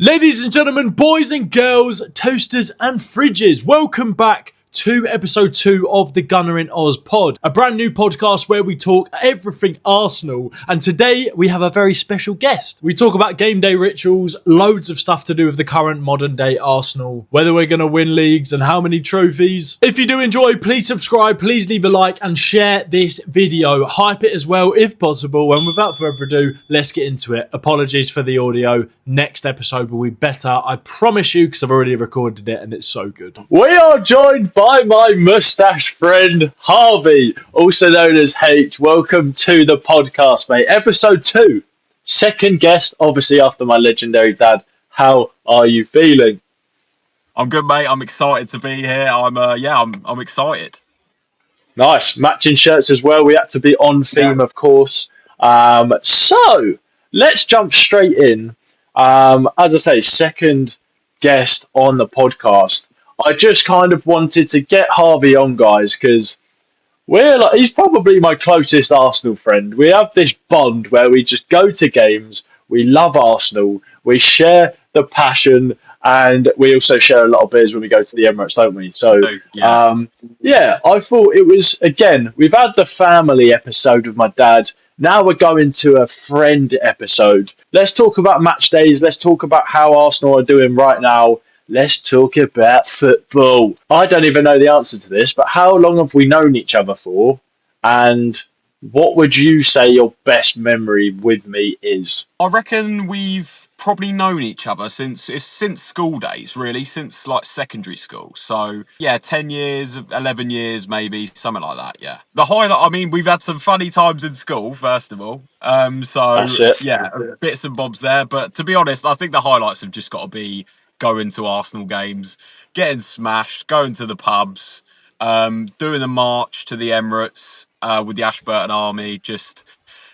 Ladies and gentlemen, boys and girls, toasters and fridges, welcome back to episode 2 of the Gunner in Aus Pod, a brand new podcast where we talk everything Arsenal, and today we have a very special guest. We talk about game day rituals, loads of stuff to do with the current modern day Arsenal, whether we're going to win leagues and how many trophies. If you do enjoy, please subscribe, please leave a like and share this video. Hype it as well if possible, and without further ado, let's get into it. Apologies for the audio. Next episode will be better, I promise you, because I've already recorded it and it's so good. We are joined by my moustache friend, Harvey, also known as H. Welcome to the podcast, mate. Episode 2. Second guest, obviously after my legendary dad. How are you feeling? I'm good, mate. I'm excited to be here. I'm excited. Nice. Matching shirts as well. We had to be on theme, of course. So, let's jump straight in. As I say, second guest on the podcast. I just kind of wanted to get Harvey on, guys, because he's probably my closest Arsenal friend. We have this bond where we just go to games, we love Arsenal, we share the passion, and we also share a lot of beers when we go to the Emirates, don't we? So, I thought it was, again, we've had the family episode with my dad. Now we're going to a friend episode. Let's talk about match days. Let's talk about how Arsenal are doing right now. Let's talk about football. I don't even know the answer to this, but how long have we known each other for? And what would you say your best memory with me is? I reckon we've probably known each other since school days, really, since like secondary school. So yeah, 10 years, 11 years, maybe something like that. Yeah. The highlight. I mean, we've had some funny times in school, first of all. That's it. Yeah, bits and bobs there. But to be honest, I think the highlights have just got to be going to Arsenal games, getting smashed, going to the pubs, doing the march to the Emirates with the Ashburton Army, just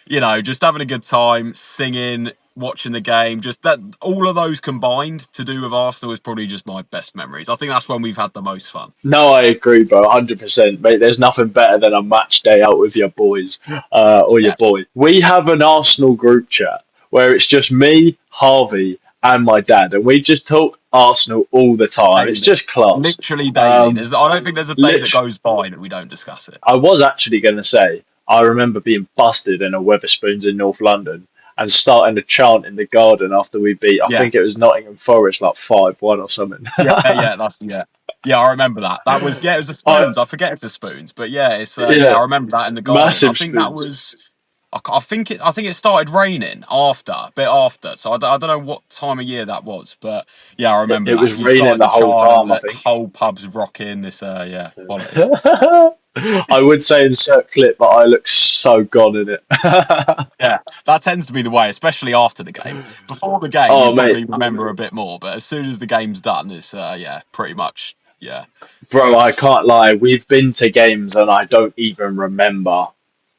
having a good time, singing, watching the game. Just that, all of those combined to do with Arsenal is probably just my best memories. I think that's when we've had the most fun. No, I agree, bro, 100%. Mate, there's nothing better than a match day out with your boys or your boy. We have an Arsenal group chat where it's just me, Harvey, and my dad, and we just talk Arsenal all the time. Daily. It's just class. Literally daily. I don't think there's a day that goes by that we don't discuss it. I was actually going to say, I remember being busted in a Wetherspoons in North London and starting to chant in the garden after we beat, I think it was Nottingham Forest, like 5-1 or something. Yeah, I remember that. That was, it was the Spoons. I forget it's the Spoons, but I remember that in the garden. Massive I think spoons. that was... I think it started raining a bit after, so I don't know what time of year that was, but yeah, I remember it was raining the whole time. I think whole pub's rocking. This quality. I would say insert clip, but I look so gone in it. Yeah, that tends to be the way, especially after the game. Before the game, you probably remember a bit more, but as soon as the game's done, it's pretty much. Yeah, bro, I can't lie. We've been to games and I don't even remember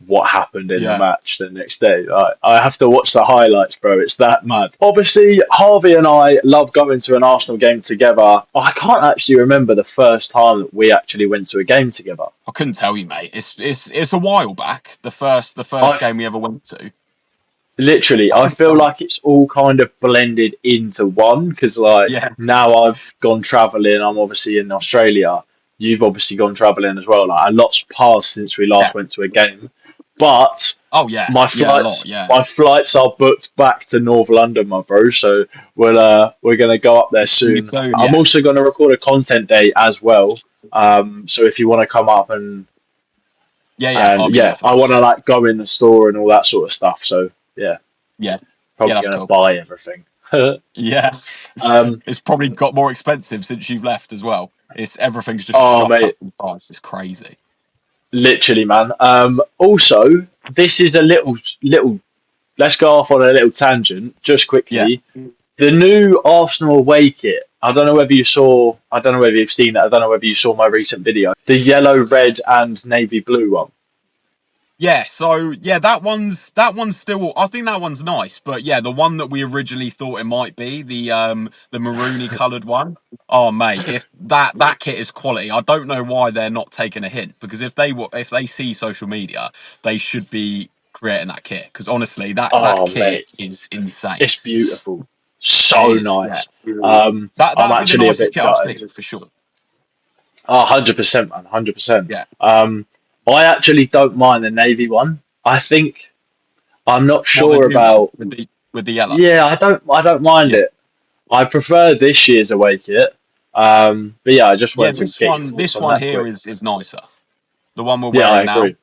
what happened in the match the next day. I have to watch the highlights, bro. It's that mad. Obviously, Harvey and I love going to an Arsenal game together. I can't actually remember the first time that we actually went to a game together. I couldn't tell you, mate. It's a while back. The first game we ever went to. Literally, I feel like it's all kind of blended into one because, now I've gone travelling. I'm obviously in Australia. You've obviously gone travelling as well. Like, a lot's passed since we last went to a game. But my flights are booked back to North London, my bro. So we're gonna go up there soon. I'm also gonna record a content day as well. So if you want to come up and I want to go in the store and all that sort of stuff. So probably gonna buy everything. It's probably got more expensive since you've left as well. Everything's just shot up in price. It's crazy. Literally, man. Also, this is a little. Let's go off on a little tangent, just quickly. Yeah. The new Arsenal away kit. I don't know whether you saw. I don't know whether you've seen it. I don't know whether you saw my recent video. The yellow, red, and navy blue one. Yeah, so that one's still. I think that one's nice, but the one that we originally thought it might be, the maroony coloured one. Oh mate, if that kit is quality, I don't know why they're not taking a hint, because if they see social media, they should be creating that kit, because honestly, that kit is insane. It's beautiful. so It is, yeah. nice. I'm That'd be the actually a nicest bit kit I've gutted. seen for sure. Oh, 100%, man, 100%. Yeah. I actually don't mind the navy one. I'm not What the sure new one about. with the yellow? Yeah, I don't mind Yeah. it. I prefer this year's away kit. But yeah, I just Yeah, wanted to get your thoughts this on one that here quick. is nicer. The one we're Yeah, I wearing now. agree.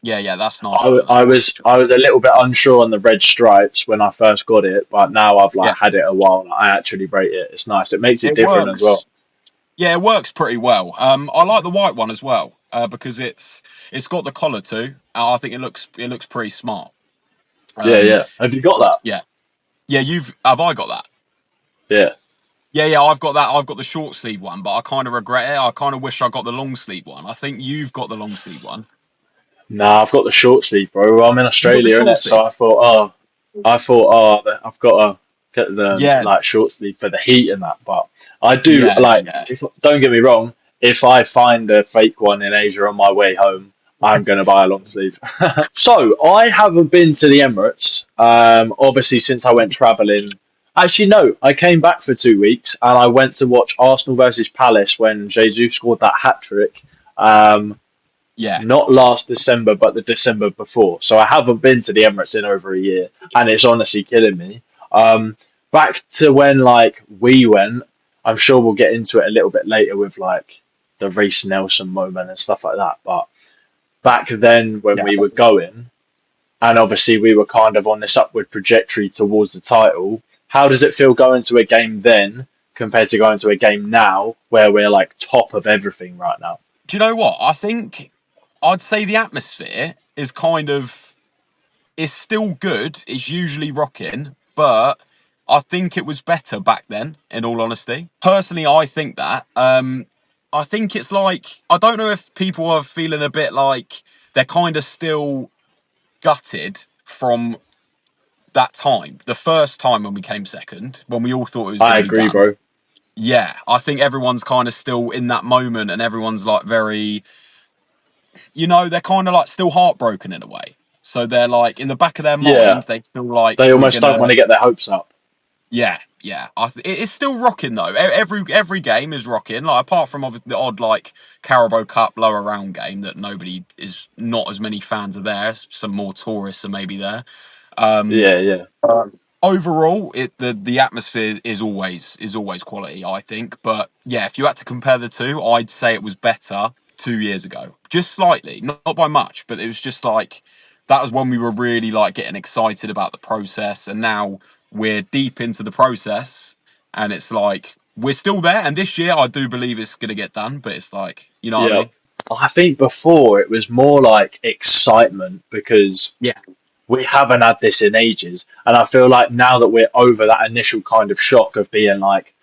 Yeah, yeah, that's I, nicer w- than that I one for was sure. I was a little bit unsure on the red stripes when I first got it, but now I've like Yeah. had it a while. I actually rate it. It's nice. It makes it It different as well. works. Yeah, it works pretty well. I like the white one as well, because it's got the collar too. I think it looks pretty smart. Yeah, Um, yeah. Have you got so that? yeah, yeah. Have I got that? Yeah. Yeah, yeah. I've got that. I've got the short sleeve one, but I kind of regret it. I kind of wish I got the long sleeve one. I think you've got the long sleeve one. Nah, I've got the short sleeve, bro. I'm in You got the Australia, short innit? So sleeve. I've got to get the Yeah, like short sleeve for the heat and that. But I do yeah, like. yeah. If don't get me wrong, if I find a fake one in Asia on my way home, I'm gonna buy a long sleeve. So I haven't been to the Emirates. Obviously since I went travelling. Actually, no. I came back for 2 weeks and I went to watch Arsenal versus Palace when Jesus scored that hat trick. Um, Yeah, not last December, but the December before. So I haven't been to the Emirates in over a year, and it's honestly killing me. Back to when like we went, I'm sure we'll get into it a little bit later with like the Reiss Nelson moment and stuff like that. But back then when yeah. we were going, and obviously we were kind of on this upward trajectory towards the title. How does it feel going to a game then compared to going to a game now, where we're like top of everything right now? Do you know what? I think I'd say the atmosphere is kind of it's still good. It's usually rocking, but I think it was better back then. In all honesty, personally, I think that. I think it's like I don't know if people are feeling a bit like they're kind of still gutted from that time, the first time when we came second, when we all thought it was going I to be agree, done. bro. Yeah, I think everyone's kind of still in that moment, and everyone's like very, they're kind of like still heartbroken in a way. So they're like in the back of their mind, Yeah. they feel like They we're almost don't want gonna. to get their hopes up. Yeah, yeah. It's still rocking though. Every game is rocking. Like apart from obviously the odd like Carabao Cup lower round game that nobody is not as many fans are there. Some more tourists are maybe there. Um, Yeah, yeah, Overall, the atmosphere is always quality, I think. But yeah, if you had to compare the two, I'd say it was better 2 years ago, just slightly, not by much, but it was just like that was when we were really like getting excited about the process, and now we're deep into the process, and it's like we're still there. And this year, I do believe it's gonna get done, but it's like you know what I yeah. mean? I think before it was more like excitement because Yeah, we haven't had this in ages. And I feel like now that we're over that initial kind of shock of being like,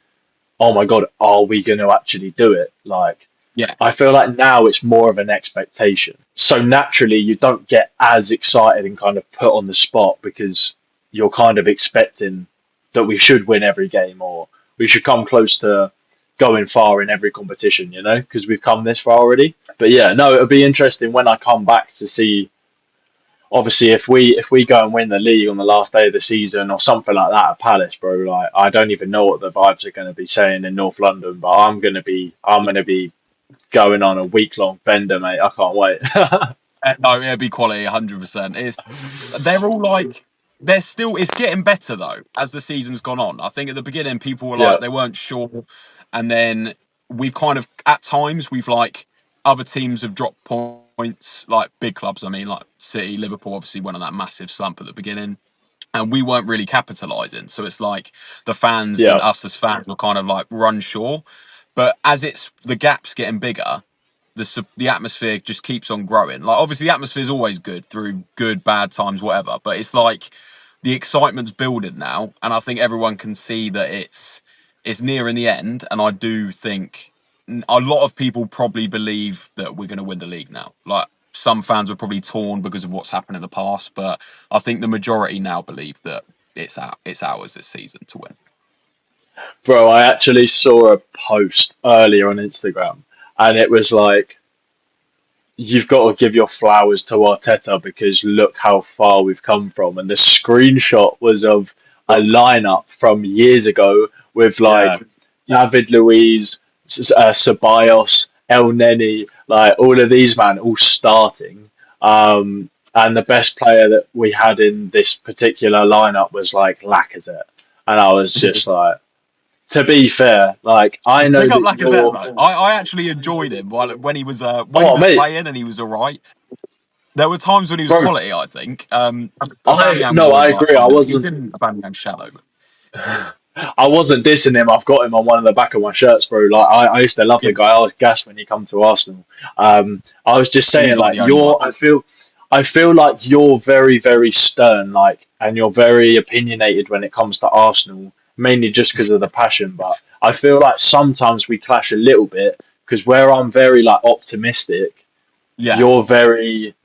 oh my God, are we going to actually do it? Like, yeah, I feel like now it's more of an expectation. So naturally, you don't get as excited and kind of put on the spot because you're kind of expecting that we should win every game or we should come close to going far in every competition, because we've come this far already. But yeah, no, it'll be interesting when I come back to see. Obviously, if we go and win the league on the last day of the season or something like that at Palace, bro, like I don't even know what the vibes are going to be saying in North London, but I'm gonna be going on a week long bender, mate. I can't wait. No, it'd be quality, 100%. They're all like they're still. It's getting better though as the season's gone on. I think at the beginning people were Yeah, like they weren't sure, and then we've kind of at times we've like other teams have dropped points, like big clubs. I mean, like City, Liverpool obviously went on that massive slump at the beginning, and we weren't really capitalising. So it's like the fans and yeah, us as fans were kind of like run sure. But as it's the gap's getting bigger, the atmosphere just keeps on growing. Like obviously the atmosphere is always good through good, bad times, whatever. But it's like the excitement's building now, and I think everyone can see that it's nearing the end. And I do think a lot of people probably believe that we're going to win the league now. Like some fans were probably torn because of what's happened in the past, but I think the majority now believe that it's ours this season to win. bro. I actually saw a post earlier on Instagram, and it was like, you've got to give your flowers to Arteta because look how far we've come from. And the screenshot was of a lineup from years ago with Yeah. like David Luiz, Ceballos, El Neni, like all of these man all starting. And the best player that we had in this particular lineup was like Lacazette, and I was just like, to be fair, like I know Big up that Lacazette, you're. though. I actually enjoyed him when he Oh was mate, playing and he was all right. There were times when he was bro, quality, I think. I Aubameyang was no, I always like agree. kind of he's in Aubameyang's shadow. I wasn't dissing him. I've got him on one of the back of my shirts, bro. Like I used to love Yeah, the guy. I was gassed when he come to Arsenal. I was just saying, he's like like the only one. I feel like you're very, very stern, like, and you're very opinionated when it comes to Arsenal, mainly just because of the passion. But I feel like sometimes we clash a little bit because where I'm very like optimistic, Yeah, you're very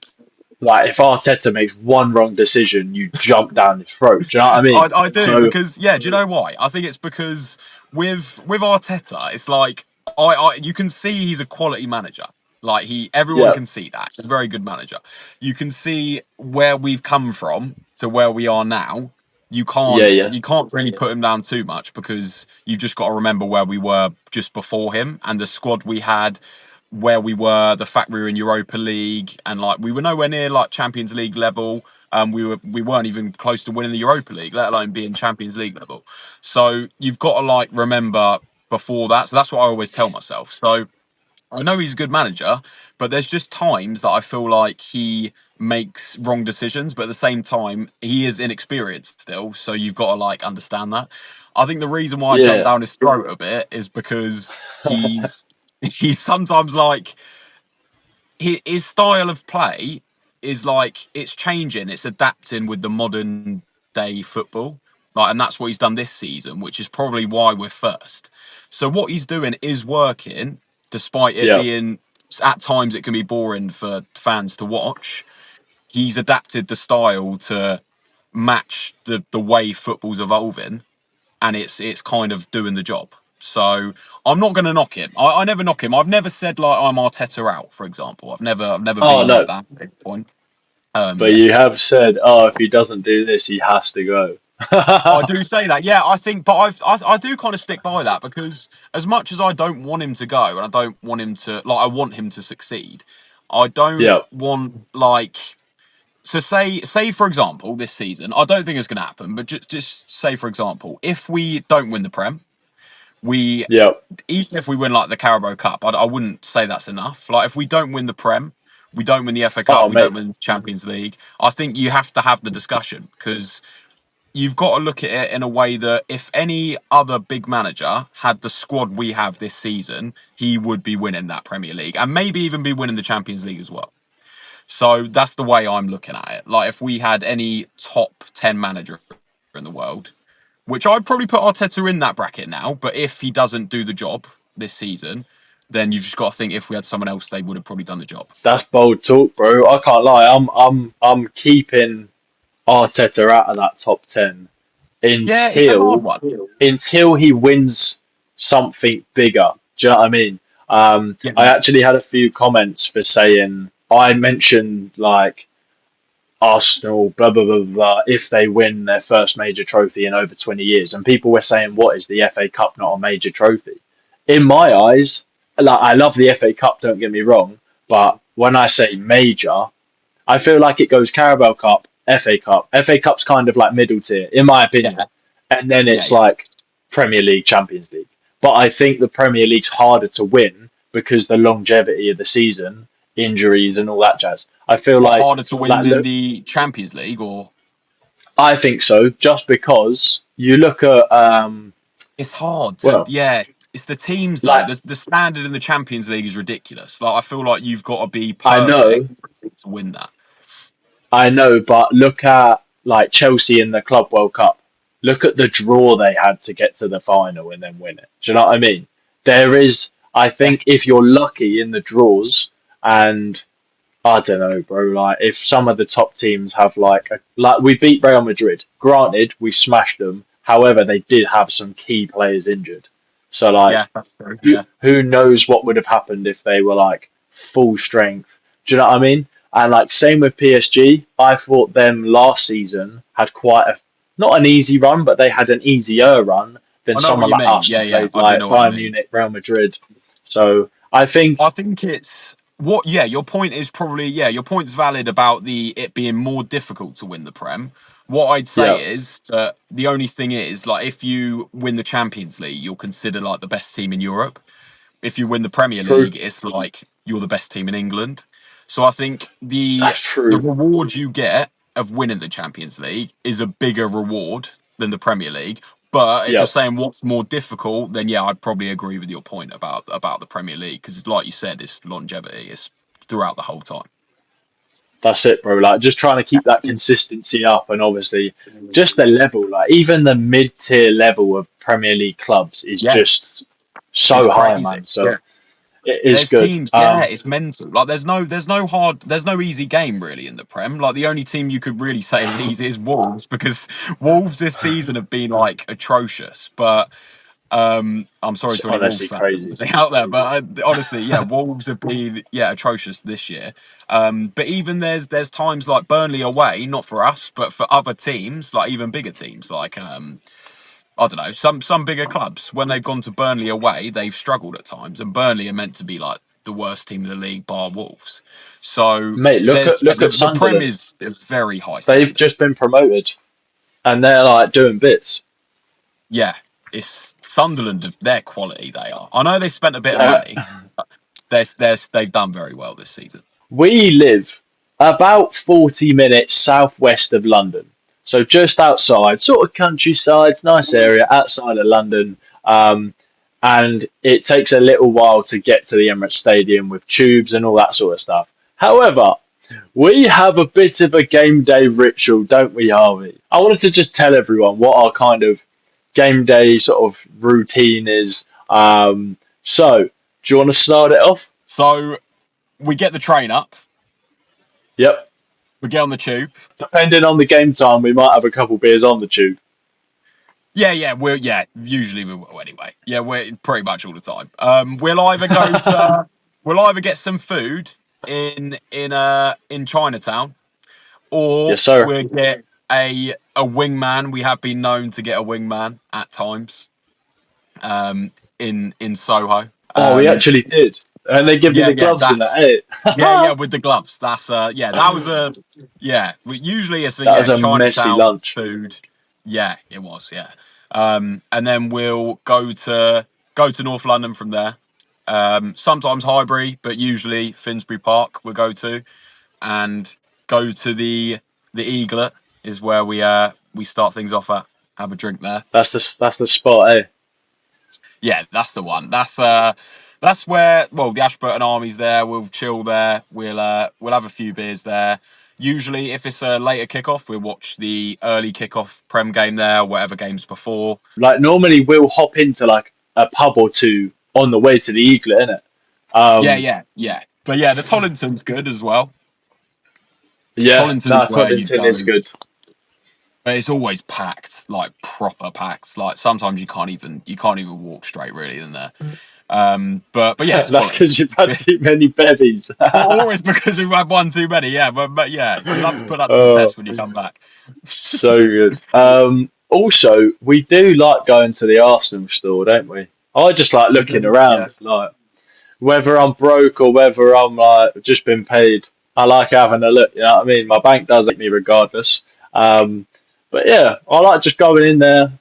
like if Arteta makes one wrong decision, you jump down his throat. Do you know what I mean? I do So because do you know why? I think it's because with Arteta, it's like you can see he's a quality manager. Like everyone yeah, can see that he's a very good manager. You can see where we've come from to where we are now. yeah, yeah, You can't really put him down too much because you've just got to remember where we were just before him and the squad we had, where we were, the fact we were in Europa League, and like we were nowhere near like Champions League level. We weren't even close to winning the Europa League, let alone being Champions League level. So you've got to like remember before that. So that's what I always tell myself. So I know he's a good manager, but there's just times that I feel like he makes wrong decisions, but at the same time, he is inexperienced still. So you've got to like understand that. I think the reason why I jumped yeah. down his throat a bit is because he's sometimes like his style of play is like it's changing, it's adapting with the modern day football. Like, and that's what he's done this season, which is probably why we're first. So what he's doing is working, despite it Yeah, being at times it can be boring for fans to watch. He's adapted the style to match the way football's evolving, and it's kind of doing the job. So I'm not going to knock him. I never knock him. I've never said like I'm Arteta out, for example. I've never oh been like no, that at this point. but Yeah, you have said, oh, if he doesn't do this, he has to go. I do say that. Yeah, I think, but I do kind of stick by that because as much as I don't want him to go and I don't want him to like, I want him to succeed. I don't Yeah, want like. So say for example this season, I don't think it's going to happen, but just say for example, if we don't win the Prem, we yeah. even if we win like the Carabao Cup, I wouldn't say that's enough. Like if we don't win the Prem, we don't win the FA Cup, Oh we don't mate, win the Champions League. I think you have to have the discussion because you've got to look at it in a way that if any other big manager had the squad we have this season, he would be winning that Premier League and maybe even be winning the Champions League as well. So that's the way I'm looking at it. Like if we had any top 10 manager in the world, which I'd probably put Arteta in that bracket now. But if he doesn't do the job this season, then you've just got to think if we had someone else, they would have probably done the job. that's bold talk, bro. I can't lie. I'm keeping Arteta out of that top 10 Yeah, it's a hard until one. he wins something bigger. Do you know what I mean? Yeah, I actually had a few comments for saying I mentioned like Arsenal, blah blah blah blah, if they win their first major trophy in over 20 years, and people were saying, "What is the FA Cup not a major trophy?" In my eyes, like I love the FA Cup, don't get me wrong, but when I say major, I feel like it goes Carabao Cup, FA Cup. FA Cup's kind of like middle tier, in my yeah, opinion, and then yeah, it's yeah. like Premier League, Champions League. But I think the Premier League's harder to win because the longevity of the season, injuries, and all that jazz. I feel What harder to win like than look, the Champions League, or I think so, just because you look at it's hard to well, yeah. It's the teams though. like The standard in the Champions League is ridiculous. Like I feel like you've got to be I know, perfect to win that. but look at like Chelsea in the Club World Cup. Look at the draw they had to get to the final and then win it. Do you know what I mean? There is, I Yeah, think, if you're lucky in the draws, and I don't know, bro. Like if some of the top teams have like we beat Real Madrid. Granted, we smashed them. However, they did have some key players injured. So yeah, like that's true. who Yeah, who knows what would have happened if they were like full strength? Do you know what I mean? And like same with PSG, I thought them last season had quite a not an easy run, but they had an easier run than I know what someone you like mean. us who Yeah, yeah, played I do like know what you Bayern mean. Munich, Real Madrid. So I I think, think it's what. Yeah, your point is probably your point's valid about it being more difficult to win the Prem. What I'd say yeah, is that the only thing is like if you win the Champions League, you'll consider like the best team in Europe. If you win the Premier true. League, it's like you're the best team in England. So I think That's the true. reward you get of winning the Champions League is a bigger reward than the Premier League. But if you're Yeah, saying what's more difficult, then yeah, I'd probably agree with your point about the Premier League because, like you said, it's longevity. It's throughout the whole time. that's it, bro. Like just trying to keep that consistency up, and obviously just the level, like even the mid-tier level of Premier League clubs is Yeah, just it's so high, crazy. man. So it is There's good. teams, yeah, it's mental. Like there's no easy game really in the Prem. Like the only team you could really say is easy is Wolves because Wolves this season have been like atrocious. But I'm sorry It's to any Wolves honestly fans crazy. listening out there, but honestly, yeah, Wolves have been atrocious this year. But even there's times like Burnley away, not for us, but for other teams, like even bigger teams, like I don't know, some bigger clubs when they've gone to Burnley away, they've struggled at times, and Burnley are meant to be like the worst team in the league, bar Wolves. So Mate, there's look at the Prem Sunderland. is very high They've standard. just been promoted, and they're like doing bits. Yeah, it's Sunderland of their quality. They are. I know they spent a bit of They're, money. But they've done very well this season. we live about 40 minutes southwest of London. So just outside, sort of countryside, nice area outside of London. And it takes a little while to get to the Emirates Stadium with tubes and all that sort of stuff. However, we have a bit of a game day ritual, don't we, Harvey? I wanted to just tell everyone what our kind of game day sort of routine is. So, do you want to start it off? So we get the train up. Yep. We get on the tube. Depending on the game time, we might have a couple beers on the tube. We're usually we will anyway. Yeah, we're pretty much all the time. We'll either go to we'll either get some food in Chinatown, or Yes, sir. we'll get a wingman. We have been known to get a wingman at times. In Soho. Oh, we actually did. And they give you the Yeah, gloves and that, that's eh? yeah, with the gloves. That's that was a usually it's a That was a messy Chinatown lunch. food. Yeah, it was, yeah. And then we'll go to North London from there. Sometimes Highbury, but usually Finsbury Park we'll go to, and go to the Eaglet is where we start things off at. Have a drink there. That's the spot, eh? Yeah, that's the one. That's where the Ashburton Army's there. We'll chill there. We'll have a few beers there. Usually, if it's a later kickoff, we'll watch the early kickoff Prem game there, whatever games before. Like normally we'll hop into like a pub or two on the way to the Eaglet, innit? Yeah. But yeah, the Tollington's good as well. Yeah, no, Tollington's where you Toddington go, is good. but it's always packed, like proper packed. Like sometimes you can't even walk straight really in there. But yeah, it's That's quality. because you've had too many bevies. Always because we had one too many, yeah. But yeah, you'll have to put that to the Oh, test when you come back. so good. Also, we do like going to the Arsenal store, don't we? I just like We looking do, yeah. around, like whether I'm broke or whether I'm like just been paid. I like having a look. You know what I mean? My bank does like me regardless. Um, but yeah, I like just going in there.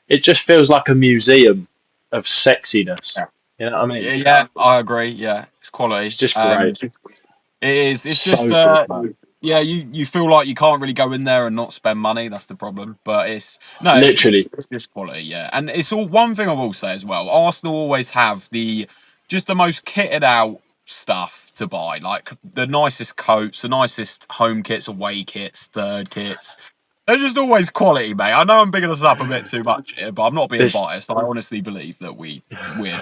It just feels like a museum of sexiness. Yeah, You know what I mean? yeah, I agree. Yeah, it's It's quality. just great. It is. It's just So good, man. yeah. You feel like you can't really go in there and not spend money. That's the problem. But it's good. Literally, It's just quality. Yeah, and it's all one thing I will say as well. Arsenal always have the most kitted out stuff to buy, like the nicest coats, the nicest home kits, away kits, third kits. They're just always quality, mate. I know I'm bigging us up a bit too much here, but I'm not being this biased. I honestly believe that we're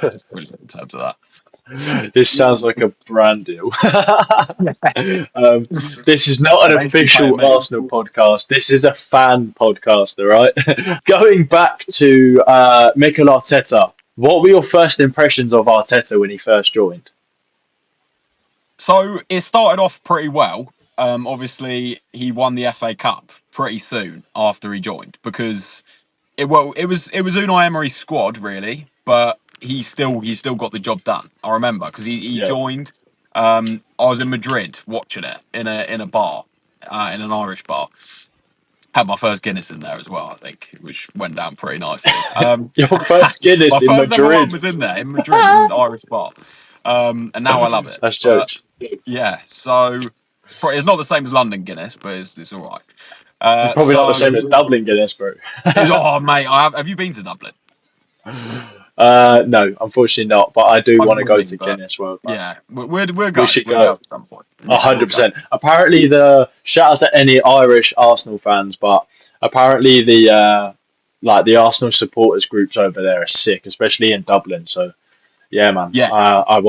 just brilliant in terms of that. this sounds like a brand deal. um, this is not Yeah, an thanks for paying official me. Arsenal podcast. This is a fan podcast, all right? Going back to Mikel Arteta, what were your first impressions of Arteta when he first joined? So it started off pretty well. obviously he won the FA Cup pretty soon after he joined, because it was Unai Emery's squad really, but he still got the job done. I remember because he Yeah. joined. I was in Madrid watching it in a bar, in an Irish bar. Had my first Guinness in there as well, I think, which went down pretty nicely. Your first Guinness My in first ever one Madrid. was in there in Madrid in an Irish bar, and now I love it. That's But jokes. yeah, so it's not the same as London Guinness, but it's all right. It's probably not the So same as Dublin Guinness, bro. oh mate, have you been to Dublin? No, unfortunately not. But I do I'm want to go willing, to but Guinness World, man. yeah, we'll We go. should We'll go go. at some point. Yeah, we'll go. 100%. Apparently, the shout out to any Irish Arsenal fans, but apparently the Arsenal supporters groups over there are sick, especially in Dublin. So yeah, man, Yeah. I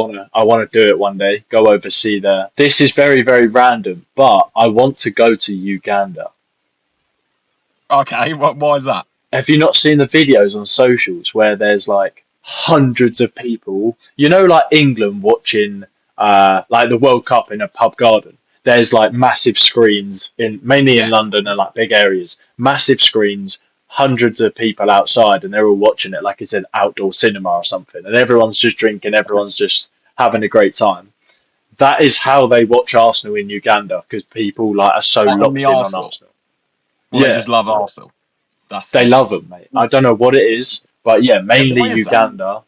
wanna do it one day. Go oversee there. This is very very random, but I want to go to Uganda. Okay. Why is that? Have you not seen the videos on socials where there's like hundreds of people? You know, like England watching like the World Cup in a pub garden. There's like massive screens in mainly in Yeah. London and like big areas. Massive screens, hundreds of people outside, and they're all watching it like it's an outdoor cinema or something. And everyone's just drinking, everyone's just having a great time. That is how they watch Arsenal in Uganda because people like are so On the locked in on Arsenal. Arsenal. Well, they Yeah, just love Arsenal. That's they sick. love them, mate. I don't know what it is, but yeah, Yeah, mainly why is that? Uganda.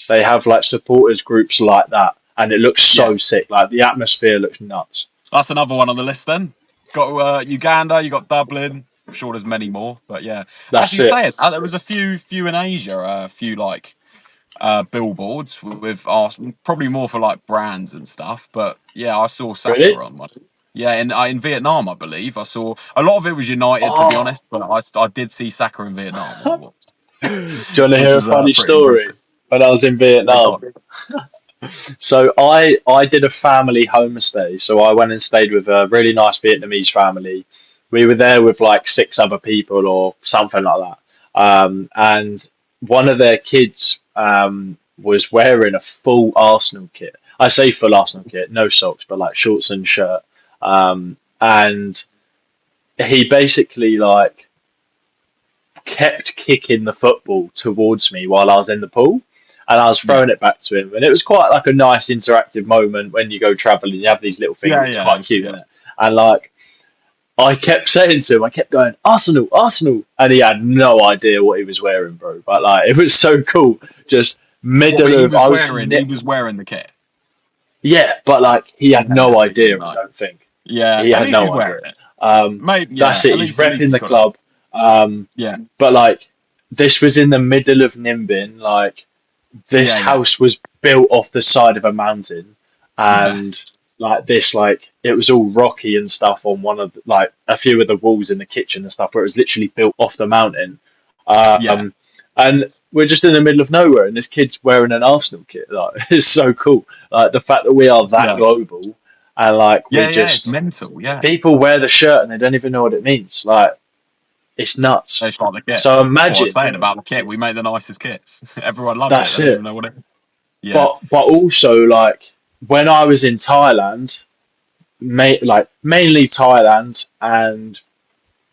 They have like supporters groups like that, and it looks so Yes. sick. Like the atmosphere looks nuts. That's another one on the list then. Got Uganda, you got Dublin. I'm sure there's many more, but yeah. That's Actually, it. say it. There was a few in Asia, a few like billboards with Arsenal, probably more for like brands and stuff. But yeah, I saw Saka Really? on one. Yeah, in Vietnam, I believe I saw a lot of it was United, to be Oh, honest. But I did see Saka in Vietnam when I watched, do you want to which hear a was funny pretty story? impressive. When I was in Yeah, go Vietnam, on. so I did a family homestay. So I went and stayed with a really nice Vietnamese family. We were there with like six other people or something like that. And one of their kids was wearing a full Arsenal kit. I say full Arsenal kit, no socks, but like shorts and shirt. And he basically like kept kicking the football towards me while I was in the pool, and I was Yeah, throwing it back to him, and it was quite like a nice interactive moment when you go traveling. You have these little things; it's yeah, quite it's, cute, isn't it? And like I kept saying to him, I kept going Arsenal, Arsenal, and he had no idea what he was wearing, bro. But like it was so cool, just What? But middle of I was he was wearing the kit. yeah, but like he had Yeah, no he didn't idea. I know. don't think Yeah, he at had least he's no idea. wearing it. Maybe. That's Yeah, it. at He's least repping he's the got it. club. Um, Yeah, but like this was in the middle of Nimbin. Like this yeah. house was built off the side of a mountain, Yeah, and like this, like it was all rocky and stuff on one of like a few of the walls in the kitchen and stuff, where it was literally built off the mountain. yeah, Um, and we're just in the middle of nowhere, and this kid's wearing an Arsenal kit. Like it's so cool. Like the fact that we are that yeah, global, and like we're yeah. It's just mental. Yeah, people wear the shirt and they don't even know what it means. Like it's nuts. they start the kit. So That's what I was imagine saying about the kit. We make the nicest kits. Everyone loves it. that's They don't even it. know what it. Yeah, But also like when I was in Thailand, like mainly Thailand and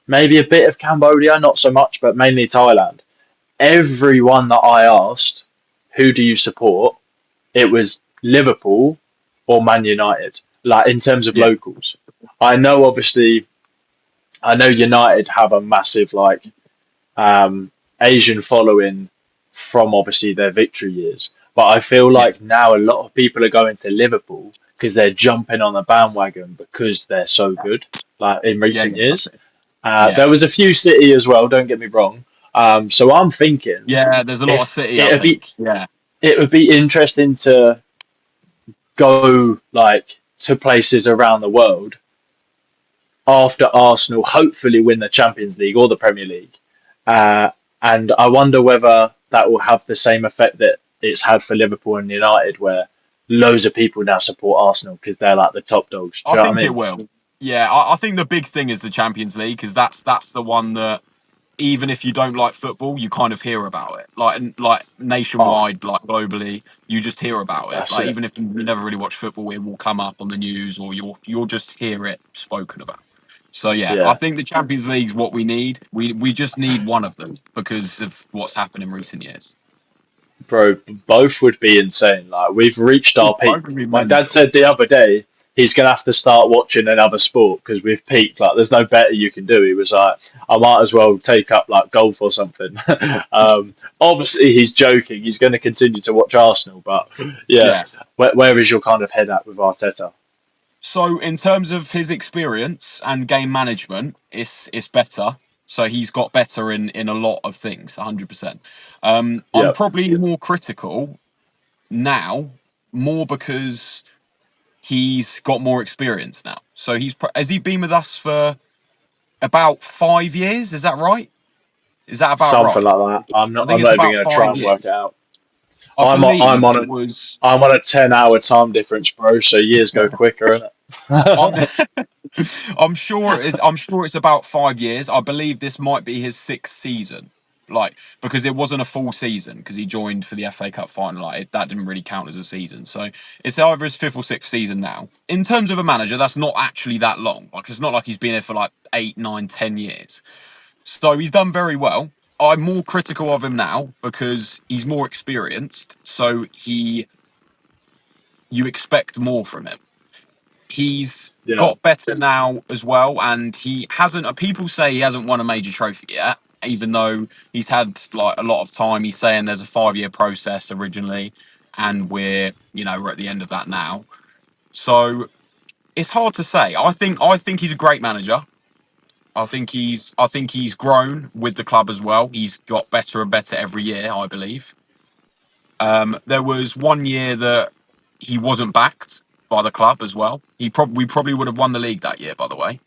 maybe a bit of Cambodia, not so much, but mainly Thailand. Everyone that I asked, who do you support? It was Liverpool or Man United. Like in terms of yeah, locals, I know obviously I know United have a massive like um, Asian following from obviously their victory years. But I feel yeah, like now a lot of people are going to Liverpool because they're jumping on the bandwagon because they're so good. Like in yeah, recent yeah. That's years, it. Yeah, there was a few City as well. Don't get me wrong. So I'm thinking yeah. There's a lot of if City. I it would be think. Yeah, it would be interesting to go like to places around the world after Arsenal hopefully win the Champions League or the Premier League. Uh, and I wonder whether that will have the same effect that it's had for Liverpool and United, where loads of people now support Arsenal because they're like the top dogs. Do I you know what I think it mean? will. Yeah, I think the big thing is the Champions League, because that's the one that even if you don't like football, you kind of hear about it. Like Oh, nationwide, like globally, you just hear about it. that's Like it. even if you never really watch football, it will come up on the news, or you'll just hear it spoken about. So yeah, I Yeah, think the Champions League's what we need. We just need one of them because of what's happened in recent years. bro, both would be insane. Like we've reached our Both would peak. be My dad mental. said the other day he's gonna have to start watching another sport because we've peaked. Like there's no better you can do. He was like, I might as well take up like golf or something. Obviously he's joking. He's going to continue to watch Arsenal, but yeah, Yeah. where is your kind of head at with Arteta? So in terms of his experience and game management, it's better. So he's got better in a lot of things, 100%. I'm Yeah, probably more critical now, more because he's got more experience now. So has he been with us for about 5 years? Is that right? Is that about something right? like that. I'm I not. think I'm it's not even about going to try five and work it years. out. I I'm on, I'm believe on it a was. I'm on a 10-hour time difference, bro. So years go quicker, I'm innit? I'm sure it is. I'm sure it's about 5 years. I believe this might be his sixth season, like because it wasn't a full season because he joined for the FA Cup final. That didn't really count as a season. So it's either his fifth or sixth season now. In terms of a manager, that's not actually that long. Like it's not like he's been here for like 8, 9, 10 years. So he's done very well. I'm more critical of him now because he's more experienced. So you expect more from him. He's Yeah, got better now as well, and he hasn't. People say he hasn't won a major trophy yet, even though he's had like a lot of time. He's saying there's a 5 year process originally, and we're at the end of that now. So it's hard to say. I think he's a great manager. I think he's grown with the club as well. He's got better and better every year, I believe. There was one year that he wasn't backed by the club as well. We probably would have won the league that year, by the way.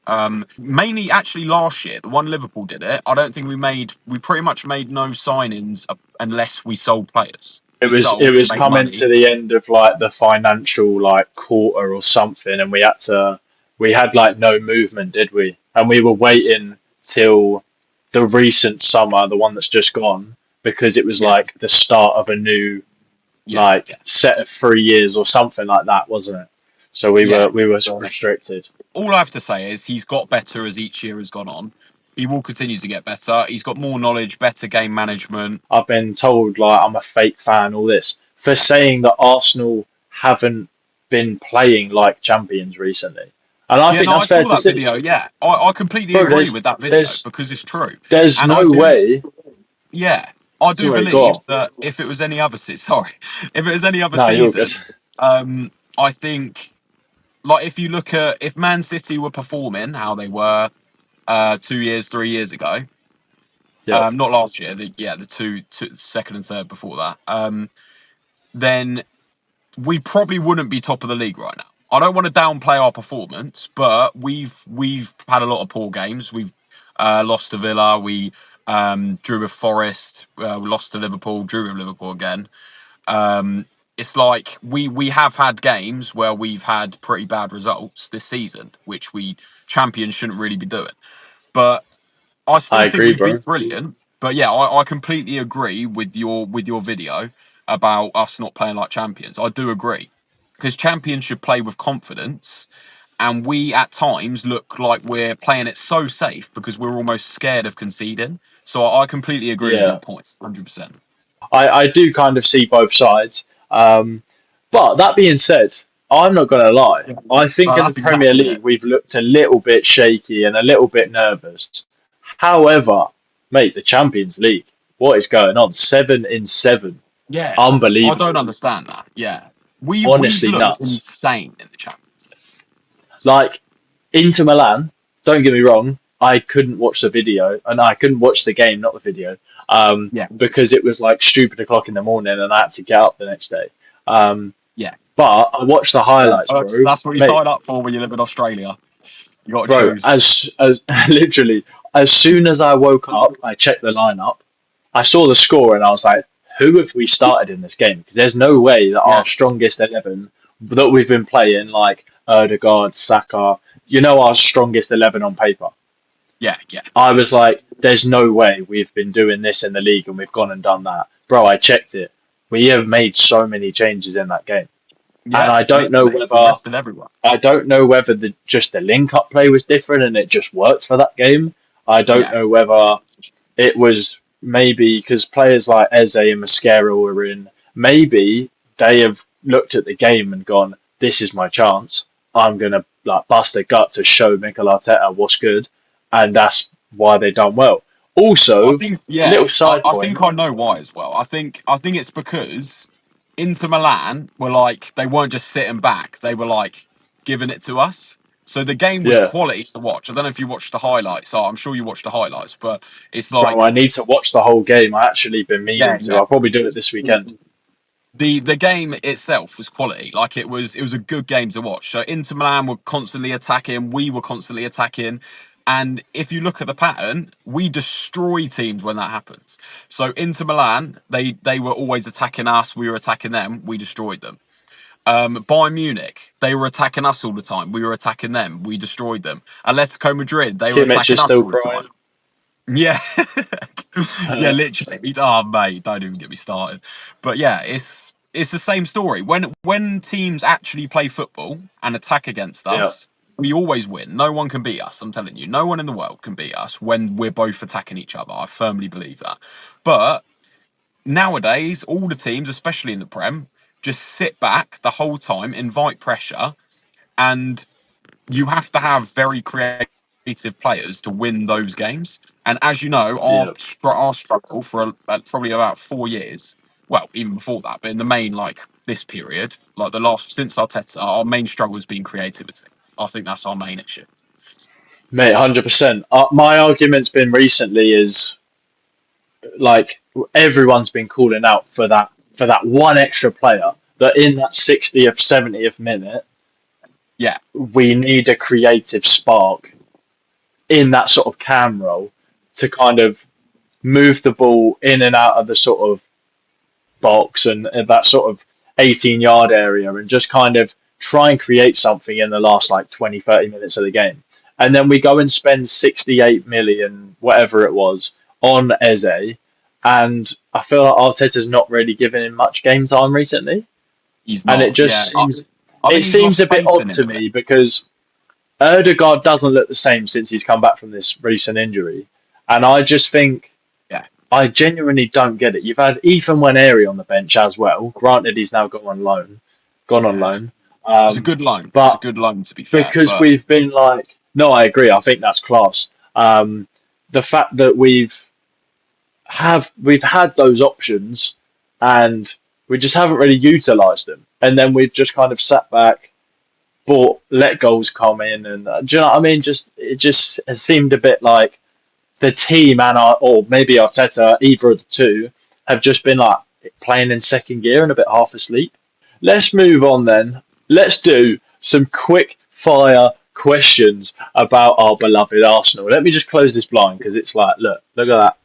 Mainly actually last year, the one Liverpool did it. I don't think we pretty much made no signings unless we sold players. it We was it sold to was make coming money. to the end of like the financial like quarter or something, and we had like no movement, did we? And we were waiting till the recent summer, the one that's just gone, because it was Yeah, like the start of a new yeah, like set of 3 years or something like that, wasn't it? So we yeah. were we were restricted. All I have to say is he's got better as each year has gone on. He will continue to get better. He's got more knowledge, better game management. I've been told like I'm a fake fan, all this for saying that Arsenal haven't been playing like champions recently, and I Yeah, think no, that's I fair saw to that say, video. Yeah, I completely bro. agree There's with that video there's because it's true. there's And I no do, way. yeah, I do Sorry, go believe on. that if it was any other season, sorry, if it was any other No, you're good. season, I think, like, if you look at if Man City were performing how they were 2 years, 3 years ago, Yeah, not last year, the two, second and third before that, then we probably wouldn't be top of the league right now. I don't want to downplay our performance, but we've had a lot of poor games. We've lost to Villa. We drew with Forest. We lost to Liverpool. Drew with Liverpool again. It's like we have had games where we've had pretty bad results this season, which we champions shouldn't really be doing. But I I still think agree, we've been bro. brilliant. But yeah, I completely agree with your video about us not playing like champions. I do agree because champions should play with confidence, and we at times look like we're playing it so safe because we're almost scared of conceding. So I completely agree with your Yeah, points, 100%. I do kind of see both sides. But that being said, I'm not going to lie. Yeah. I think Well, in the that's Premier exactly League it. we've looked a little bit shaky and a little bit nervous. However, mate, the Champions League, what is going on? 7 in 7, Yeah, I don't unbelievable. understand that. Yeah, we've Honestly, looked nuts. insane in the Champions League. Like Inter Milan, don't get me wrong, I couldn't watch the video and I couldn't watch the game, not the video, Yeah, because it was like stupid o'clock in the morning and I had to get up the next day. Um, yeah. but I watched the highlights, That's, bro. that's what you Mate, sign up for when you live in Australia. You got to bro, choose. as literally as soon as I woke up, I checked the lineup. I saw the score and I was like, who have we started in this game? Because there's no way that our Yeah, strongest 11 that we've been playing, like Erdegaard, Saka, our strongest 11 on paper. Yeah, yeah, I was like, there's no way we've been doing this in the league and we've gone and done that. Bro, I checked it. We have made so many changes in that game. And yeah. Literally, we rested everyone. I don't know whether the link up play was different and it just worked for that game. I don't Yeah, know whether it was maybe because players like Eze and Mascara were in, maybe they have looked at the game and gone, this is my chance. I'm gonna like bust their gut to show Mikel Arteta what's good, and that's why they done well. I Also, think. little Yeah, side I think point, I know why as well. I think it's because Inter Milan were like they weren't just sitting back; they were like giving it to us. So the game was yeah, quality to watch. I don't know if you watched the highlights. So I'm sure you watched the highlights, but it's bro. I like, need to watch the whole game. I actually been meaning yeah, to. yeah. I'll probably do it this weekend. The game itself was quality. Like it was a good game to watch. So Inter Milan were constantly attacking, we were constantly attacking. And if you look at the pattern, we destroy teams when that happens. So Inter Milan, they were always attacking us, we were attacking them, we destroyed them. Bayern Munich, they were attacking us all the time, we were attacking them, we destroyed them. Atletico Madrid, they were Kimmich attacking is us still all the time. crying. Yeah, yeah, literally. Oh, mate, don't even get me started. But yeah, it's the same story. When teams actually play football and attack against Yeah, us, we always win. No one can beat us. I'm telling you, no one in the world can beat us when we're both attacking each other. I firmly believe that. But nowadays, all the teams, especially in the Prem, just sit back the whole time, invite pressure, and you have to have very creative players to win those games. And as you know, yeah. our struggle for probably about 4 years, well, even before that, but in the main like this period, like the last since Arteta, our main struggle has been creativity. I think that's our main issue. Mate, 100%. My argument's been recently is like everyone's been calling out for that one extra player that in that 60th, 70th minute Yeah, we need a creative spark in that sort of cam role to kind of move the ball in and out of the sort of box and that sort of 18-yard area and just kind of try and create something in the last like 20, 30 minutes of the game. And then we go and spend 68 million, whatever it was, on Eze. And I feel like Arteta's not really given him much game time recently. he's And it not. Yeah, just seems I it think he's seems lost a bit faith odd in him to a bit. me because Erdegaard doesn't look the same since he's come back from this recent injury. And I just think Yeah, I genuinely don't get it. You've had Ethan Waneri on the bench as well. Granted, he's now gone on yeah. loan. It's a good loan. It's a But good loan to be fair. because But we've been like, no, I agree. I think that's class. The fact that we've had those options and we just haven't really utilised them, and then we've just kind of sat back, bought, let goals come in, and do you know what I mean? Just it just has seemed a bit like the team and or maybe Arteta, either of the two, have just been like playing in second gear and a bit half asleep. Let's move on then. Let's do some quick fire questions about our beloved Arsenal. Let me just close this blind because it's like, look at that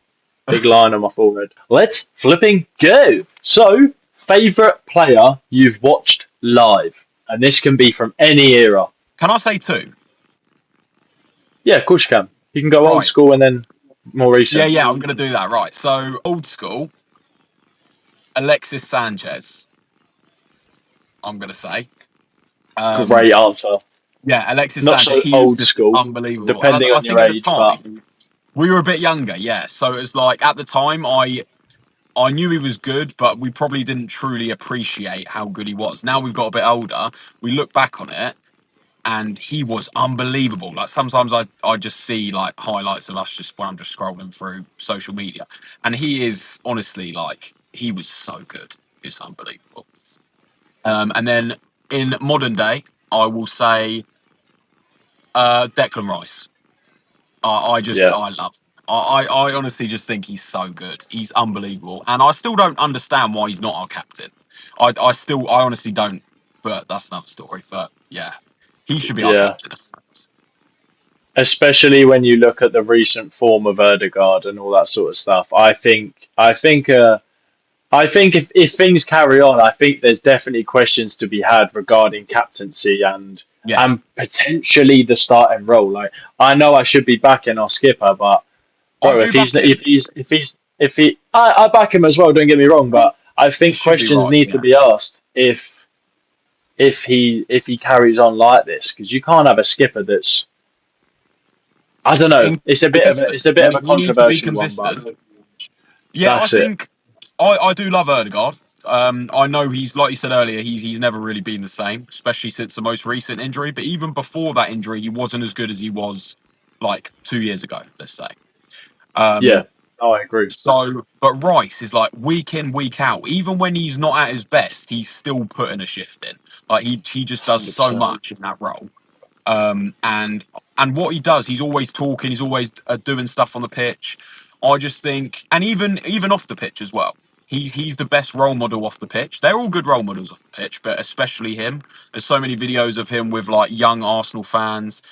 big line on my forehead. Let's flipping go. So, favourite player you've watched live? And this can be from any era. can I say two? Yeah, of course you can. You can go old Right. school and then more Yeah, recent. yeah. I'm gonna do that. Right. So old school, Alexis Sanchez. I'm gonna say. Um, Great answer. yeah, Alexis Not Sanchez. so He was old just school, unbelievable, and depending I on your think at the age, but time we were a bit younger. Yeah, so it was like at the time I knew he was good, but we probably didn't truly appreciate how good he was. Now we've got a bit older, we look back on it, and he was unbelievable. Like sometimes I just see like highlights of us just when I'm just scrolling through social media, and he is honestly like he was so good. It's unbelievable. And then in modern day, I will say Declan Rice. yeah, I love. I honestly just think he's so good. He's unbelievable, and I still don't understand why he's not our captain. I honestly don't. But that's another story. But yeah, he should be our yeah. captain. Especially when you look at the recent form of Erdegaard and all that sort of stuff. I think if things carry on, I think there's definitely questions to be had regarding captaincy and Yeah, and potentially the starting role. Like, I know I should be backing our skipper, but I bro, do back him. I back him as well. Don't get me wrong, but I It think should be questions right. need to Yeah. be asked if he carries on like this, because you can't have a skipper that's, I don't know. Inconsistent. It's a bit of a You need to be controversial one, but consistent. Yeah, I that's it. think I do love Erdegaard. I know he's like you said earlier, he's never really been the same, especially since the most recent injury. But even before that injury, he wasn't as good as he was like 2 years ago, let's say. Yeah, Um, no, I agree. so, but Rice is like week in, week out. Even when he's not at his best, he's still putting a shift in. Like he just does so 100%. much in that role. And what he does, he's always talking, he's always doing stuff on the pitch. I just think, and even off the pitch as well. He's the best role model off the pitch. They're all good role models off the pitch, but especially him. There's so many videos of him with like young Arsenal fans,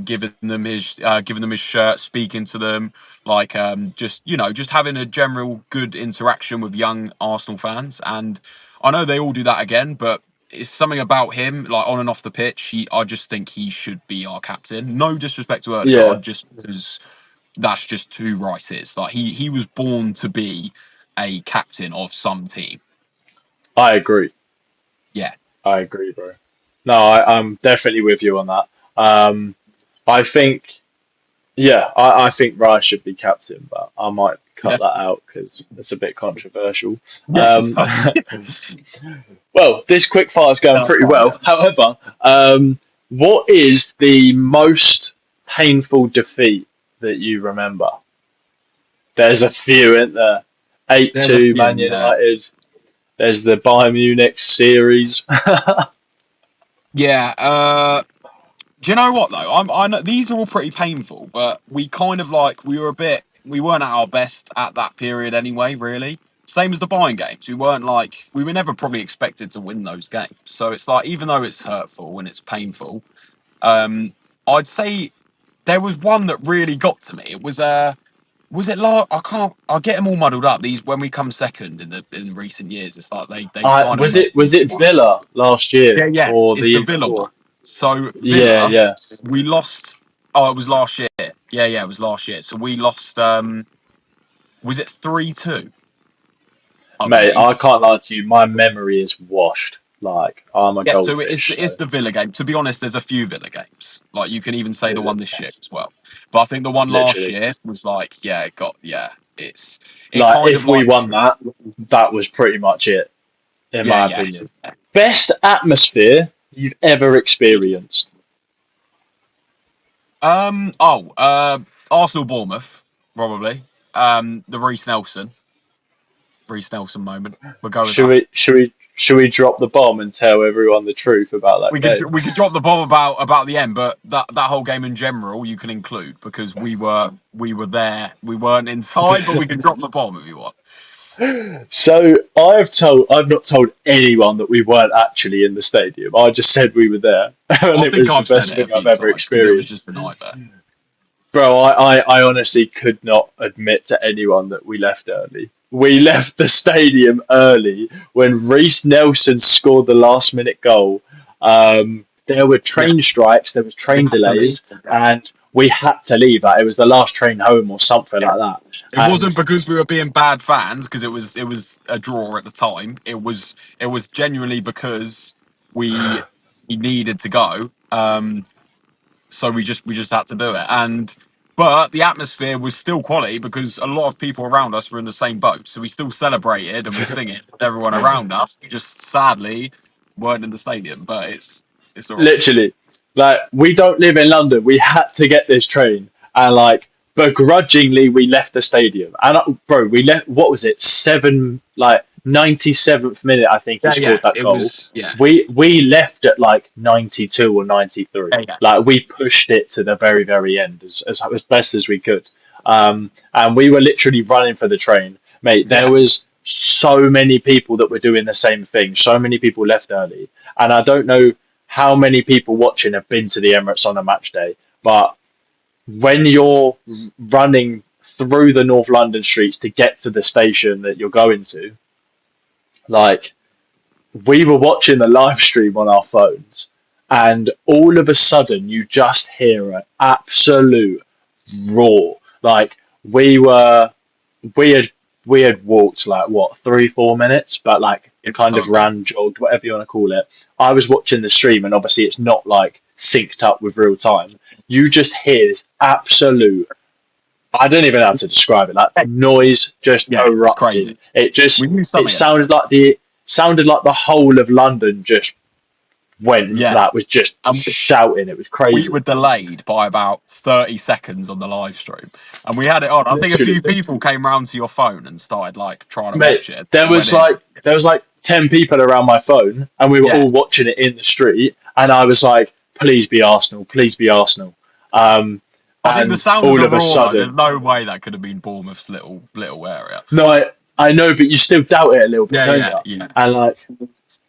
giving them his shirt, speaking to them, like just just having a general good interaction with young Arsenal fans. And I know they all do that again, but it's something about him, like on and off the pitch. I just think he should be our captain. No disrespect to Yeah, Erdegaard, just because that's just who Rice is. Like he was born to be a captain of some team. I agree. Yeah, I agree, bro. No, I'm definitely with you on that. I think, yeah, I think Rice should be captain, but I might cut yeah, that out because it's a bit controversial. yes. Um, well, this quickfire is going That's pretty fine. well. However, what is the most painful defeat that you remember? There's a few, isn't there? There's a 8-2 Man few. Yeah, United. There's the Bayern Munich series. yeah. Do you know what though? I know these are all pretty painful, but we kind of like we weren't at our best at that period anyway. Really, same as the buying games. We were never probably expected to win those games. So it's like even though it's hurtful and it's painful, um, I'd say there was one that really got to me. It was it like I get them all muddled up. These when we come second in recent years, it's like they kind of Was merge it was into it one. Villa last year Yeah, yeah. or the It's the year Villa before? one. So Yeah, Villa, yeah, we lost. Oh, it was last year. Yeah, yeah, it was last year. So we lost. Was it 3-2? I mate. I believe. can't lie to you. My memory is washed. Like, I'm a Yeah. So it is goldfish. it's So the Villa game. To be honest, there's a few Villa games. Like you can even say the li- one this year as well. But I think the one last literally, year was like, yeah, it got yeah. It like, kind of if we like won that, that was pretty much it, in yeah, my yeah. opinion. Best atmosphere you've ever experienced. Arsenal Bournemouth probably. The Reiss Nelson moment. We'll go with that. Should we drop the bomb and tell everyone the truth about that game? We could drop the bomb about the end, but that whole game in general you can include because we were there. We weren't inside, but we can drop the bomb if you want. So I've not told anyone that we weren't actually in the stadium. I just said we were there, and I it think was the I've said best it a thing I've few ever times because it was experienced. just a nightmare. Bro, I honestly could not admit to anyone that we left early. We left the stadium early when Reiss Nelson scored the last minute goal. There were Yeah, train strikes, there were we train had to leave. delays, and we had to leave. Like, it was the last train home or something Yeah. like that. It And wasn't because we were being bad fans because it was a draw at the time. It was genuinely because we needed to go. So we just had to do it. And but the atmosphere was still quality because a lot of people around us were in the same boat. So we still celebrated and was singing with everyone around us. We just sadly weren't in the stadium, but it's all right. literally, like, we don't live in London. We had to get this train, and like, begrudgingly we left the stadium. And bro, we left. What was it? 97th minute, I think he Yeah, scored yeah. that It goal. was yeah. We left at like 92 or 93. Yeah, yeah. Like, we pushed it to the very end as best as we could. And we were literally running for the train, mate. There Yeah. was so many people that were doing the same thing. So many people left early, and I don't know how many people watching have been to the Emirates on a match day, but when you're running through the North London streets to get to the station that you're going to, like, we were watching the live stream on our phones, and all of a sudden you just hear an absolute roar. Like we were, we had we had walked like what 3-4 minutes, but like It's kind so of good. ran, jogged, whatever you want to call it. I was watching the stream, and obviously it's not like synced up with real time. You just hear this absolute. I don't even know how to describe it. Like noise just Yeah, it's erupted. crazy. It We just knew it something had happened. sounded like the whole of London just went Yeah. like was just And shouting. It was we were crazy. delayed by about 30 seconds on the live stream. And we had it on. I think a Literally, few people came round to your phone and started like trying to mate. watch it. There When was it's like 10 people around my phone, and we were yeah. all watching it in the street. And I was like, "Please be Arsenal, please be Arsenal." Um, I think the and sound of all the of a roar though, sudden, there's no way that could have been Bournemouth's little area. no, I know, but you still doubt it a little bit, Yeah, don't yeah, you? yeah. And like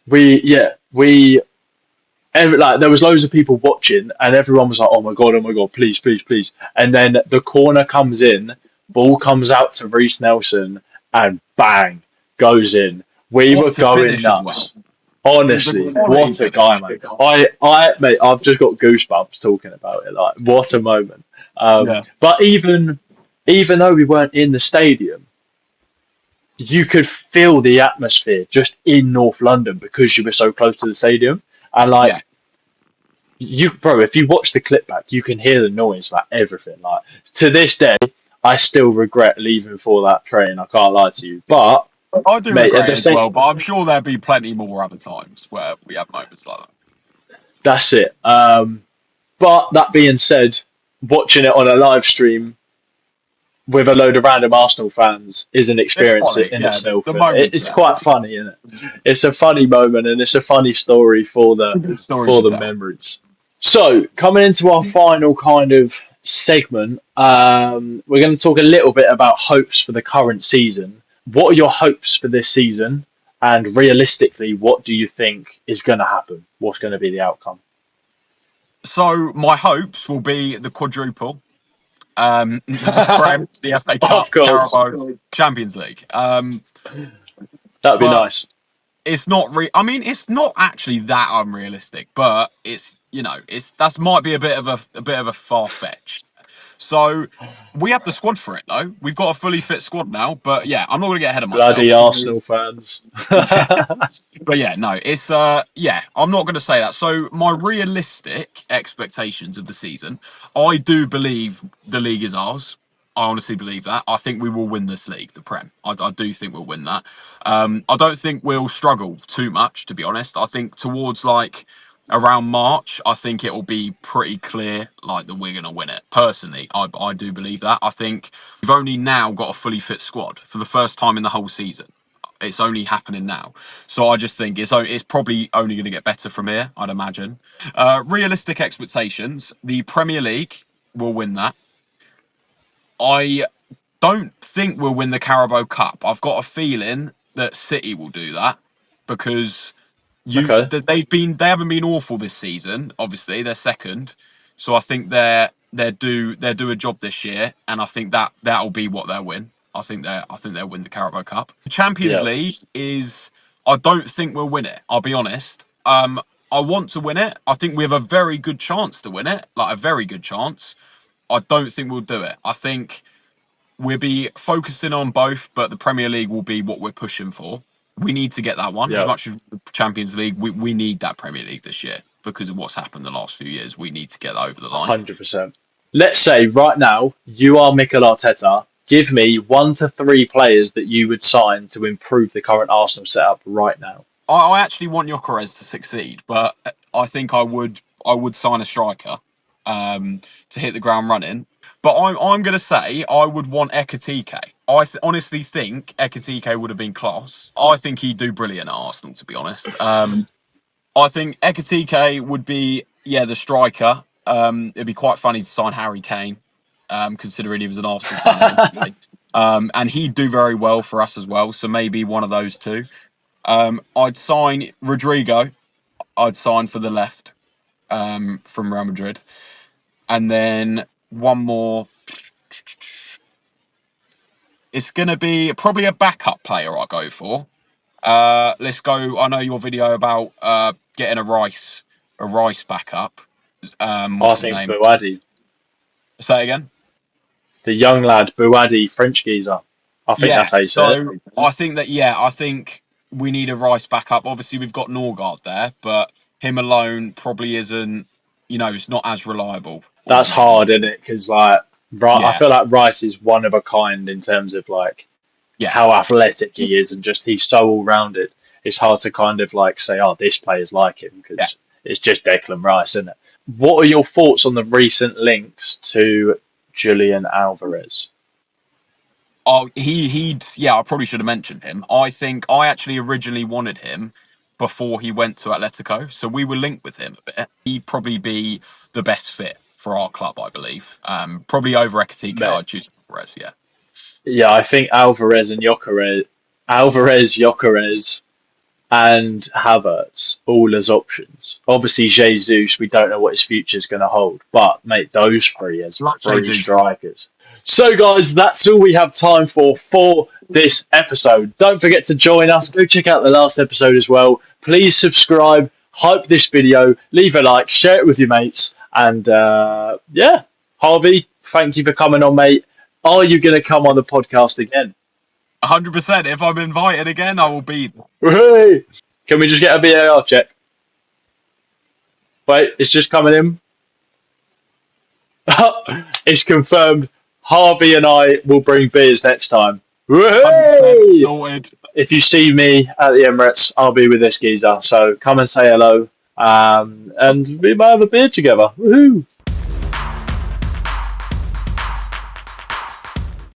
we like there was loads of people watching, and everyone was like, oh my god, please, please, please." And then the corner comes in, ball comes out to Reiss Nelson, and bang, goes in. We were What a going finish as well. nuts. It was a Honestly, quality what a guy, finish. man. Mate, I've just got goosebumps talking about it. Like, what a moment. Yeah. But even though we weren't in the stadium, you could feel the atmosphere just in North London because you were so close to the stadium. And Yeah. like, bro, if you watch the clip back, you can hear the noise, like everything. Like to this day, I still regret leaving for that train. I can't lie to you, but I do mate, at regret the it as same, well, but I'm sure there'll be plenty more other times where we have moments like that. that's it. But that being said, watching it on a live stream with a load of random Arsenal fans is an It's experience funny, in yeah. itself, The and moments it's there. quite funny, isn't it? It's a funny moment, and it's a funny story A good story for to the tell. memories. So, coming into our final kind of segment, we're going to talk a little bit about hopes for the current season. What are your hopes for this season? And realistically, what do you think is going to happen? What's going to be the outcome? So my hopes will be the quadruple. The Prem, the FA Of Cup, course, Carabao, Champions League. that'd be But nice. it's not I mean, it's not actually that unrealistic, but it's it's that might be a bit of a far fetch. So we have the squad for it though. We've got a fully fit squad now. But yeah, I'm not gonna get ahead of Bloody myself. Arsenal fans. Yeah. But yeah, no, it's yeah, I'm not gonna say that. So my realistic expectations of the season, I do believe the league is ours. I honestly believe that. I think we will win this league, the Prem. I do think we'll win that. I don't think we'll struggle too much, to be honest. I think towards like around March, I think it will be pretty clear like that we're going to win it. Personally, I do believe that. I think we've only now got a fully fit squad for the first time in the whole season. It's only happening now, so I just think it's probably only going to get better from here. I'd imagine. Realistic expectations: the Premier League will win that. I don't think we'll win the Carabao Cup. I've got a feeling that City will do that because Okay. they haven't been awful this season. Obviously, they're second, so I think they'll do a job this year, and I think that'll be what they'll win. I think they'll win the Carabao Cup. The Champions Yeah. League is I don't think we'll win it. I'll be honest. I want to win it. I think we have a very good chance to win it, like a very good chance. I don't think we'll do it. I think we'll be focusing on both, but the Premier League will be what we're pushing for. We need to get that one as Yeah. much as the Champions League. We need that Premier League this year because of what's happened the last few years. We need to get that over the line. 100%. Let's say right now you are Mikel Arteta. Give me 1 to 3 players that you would sign to improve the current Arsenal setup right now. I actually want Jokeres to succeed, but I think I would sign a striker to hit the ground running. But I'm going to say I would want Ekatike. Honestly think Ekatike would have been class. I think he'd do brilliant at Arsenal, to be honest. I think Ekatike would be the striker. It'd be quite funny to sign Harry Kane, considering he was an Arsenal fan initially. And he'd do very well for us as well. So maybe one of those two. I'd sign Rodrigo. I'd sign for the left from Real Madrid, and then one more. It's gonna be probably a backup player. I'll go for. Let's go. I know your video about getting a Rice a Reiss backup. I What's his think name? Buadi, Say it again. the young lad, Buadi, French geezer. I think Yeah. that's how you say it. So I think we need a Reiss backup. Obviously, we've got Norgard there, but him alone probably isn't. It's not as reliable. That's Maybe. hard, isn't it? Because like, I Yeah. feel like Rice is one of a kind in terms of like Yeah. how athletic he is, and just he's so all rounded. It's hard to kind of like say, oh, this player's like him Yeah. because it's just Declan Rice, isn't it? What are your thoughts on the recent links to Julian Alvarez? Oh, he'd. Yeah, I probably should have mentioned him. I think I actually originally wanted him before he went to Atletico, so we were linked with him a bit. He'd probably be the best fit for our club, I believe. Probably over Ekatika, Mate, I'd choose Alvarez. Yeah. yeah, I think Alvarez, Jokeres, and Havertz all as options. Obviously, Jesus, we don't know what his future is going to hold, but mate, those three as Like three Jesus. strikers. So, guys, that's all we have time for this episode. Don't forget to join us. Go check out the last episode as well. Please subscribe, hype this video, leave a like, share it with your mates, and yeah, Harvey, thank you for coming on, mate. Are you going to come on the podcast again? 100%. If I'm invited again, I will be. Hooray! Can we just get a VAR check? Wait, it's just coming in. It's confirmed. Harvey and I will bring beers next time. 100% Hooray! sorted. If you see me at the Emirates, I'll be with this geezer. So come and say hello, and we might have a beer together. Woohoo!